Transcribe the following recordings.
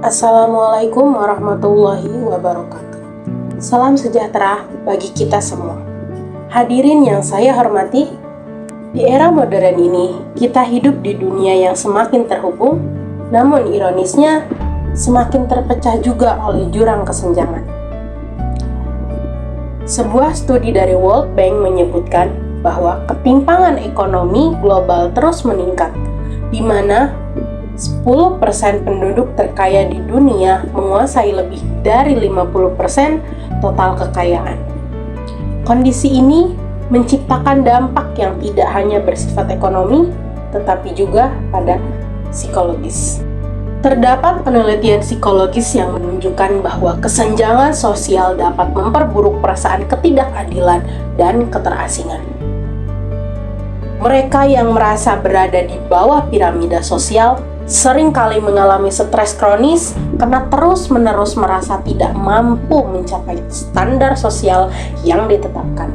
Assalamualaikum warahmatullahi wabarakatuh. Salam sejahtera bagi kita semua. Hadirin yang saya hormati, di era modern ini kita hidup di dunia yang semakin terhubung, namun ironisnya semakin terpecah juga oleh jurang kesenjangan. Sebuah studi dari World Bank menyebutkan bahwa ketimpangan ekonomi global terus meningkat, di mana 10% penduduk terkaya di dunia menguasai lebih dari 50% total kekayaan. Kondisi ini menciptakan dampak yang tidak hanya bersifat ekonomi, tetapi juga pada psikologis. Terdapat penelitian psikologis yang menunjukkan bahwa kesenjangan sosial dapat memperburuk perasaan ketidakadilan dan keterasingan. Mereka yang merasa berada di bawah piramida sosial seringkali mengalami stres kronis karena terus-menerus merasa tidak mampu mencapai standar sosial yang ditetapkan.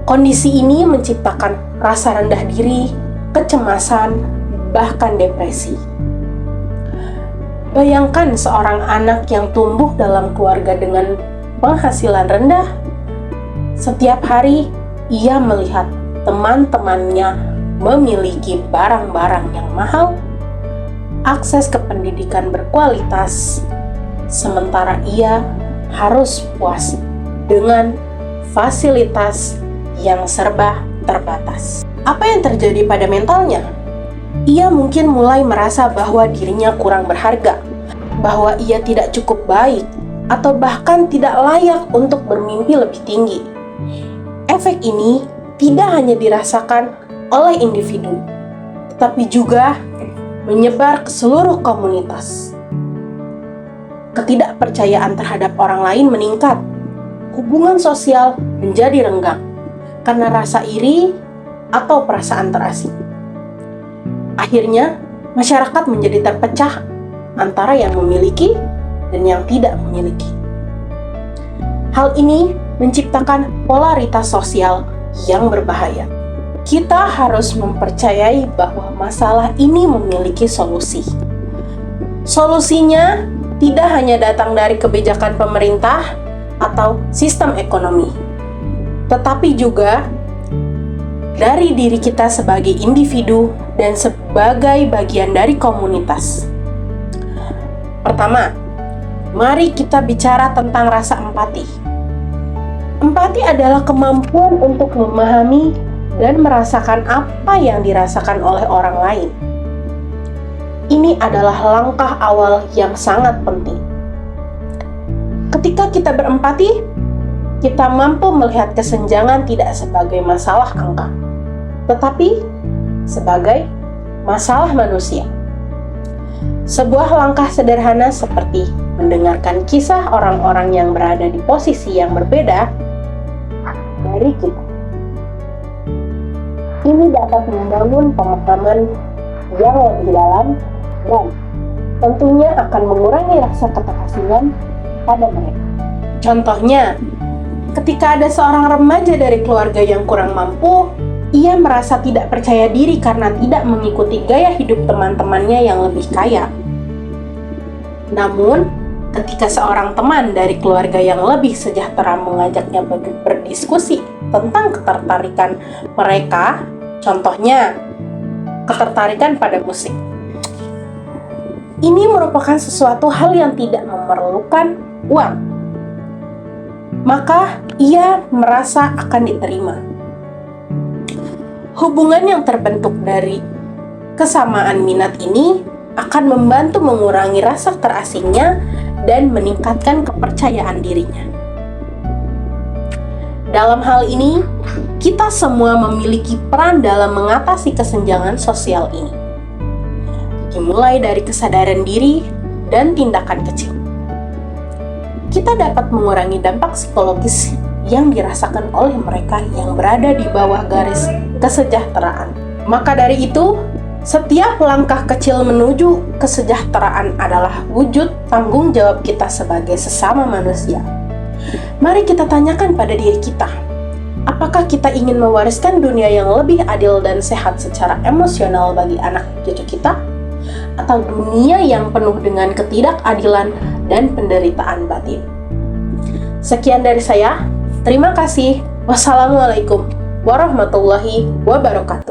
Kondisi ini menciptakan rasa rendah diri, kecemasan, bahkan depresi. Bayangkan seorang anak yang tumbuh dalam keluarga dengan penghasilan rendah. Setiap hari ia melihat teman-temannya memiliki barang-barang yang mahal, akses ke pendidikan berkualitas, sementara ia harus puas dengan fasilitas yang serba terbatas. Apa yang terjadi pada mentalnya? Ia mungkin mulai merasa bahwa dirinya kurang berharga, bahwa ia tidak cukup baik, atau bahkan tidak layak untuk bermimpi lebih tinggi. Efek ini tidak hanya dirasakan oleh individu, tetapi juga menyebar ke seluruh komunitas. Ketidakpercayaan terhadap orang lain meningkat. Hubungan sosial menjadi renggang karena rasa iri atau perasaan terasing. Akhirnya, masyarakat menjadi terpecah antara yang memiliki dan yang tidak memiliki. Hal ini menciptakan polaritas sosial yang berbahaya. Kita harus mempercayai bahwa masalah ini memiliki solusi. Solusinya tidak hanya datang dari kebijakan pemerintah atau sistem ekonomi, tetapi juga dari diri kita sebagai individu dan sebagai bagian dari komunitas. Pertama, mari kita bicara tentang rasa empati. Empati adalah kemampuan untuk memahami dan merasakan apa yang dirasakan oleh orang lain. Ini adalah langkah awal yang sangat penting. Ketika kita berempati, kita mampu melihat kesenjangan tidak sebagai masalah angka, tetapi sebagai masalah manusia. Sebuah langkah sederhana seperti mendengarkan kisah orang-orang yang berada di posisi yang berbeda dari kita. Ini dapat membangun pemahaman yang lebih dalam dan tentunya akan mengurangi rasa keterasingan pada mereka. Contohnya, ketika ada seorang remaja dari keluarga yang kurang mampu, ia merasa tidak percaya diri karena tidak mengikuti gaya hidup teman-temannya yang lebih kaya. Namun, ketika seorang teman dari keluarga yang lebih sejahtera mengajaknya berdiskusi tentang ketertarikan mereka, contohnya ketertarikan pada musik. Ini merupakan sesuatu hal yang tidak memerlukan uang. Maka ia merasa akan diterima. Hubungan yang terbentuk dari kesamaan minat ini akan membantu mengurangi rasa terasingnya dan meningkatkan kepercayaan dirinya. Dalam hal ini, kita semua memiliki peran dalam mengatasi kesenjangan sosial ini. Dimulai dari kesadaran diri dan tindakan kecil. Kita dapat mengurangi dampak psikologis yang dirasakan oleh mereka yang berada di bawah garis kesejahteraan. Maka dari itu, setiap langkah kecil menuju kesejahteraan adalah wujud tanggung jawab kita sebagai sesama manusia. Mari kita tanyakan pada diri kita, apakah kita ingin mewariskan dunia yang lebih adil dan sehat secara emosional bagi anak cucu kita? atau dunia yang penuh dengan ketidakadilan dan penderitaan batin. Sekian dari saya. Terima kasih. Wassalamualaikum warahmatullahi wabarakatuh.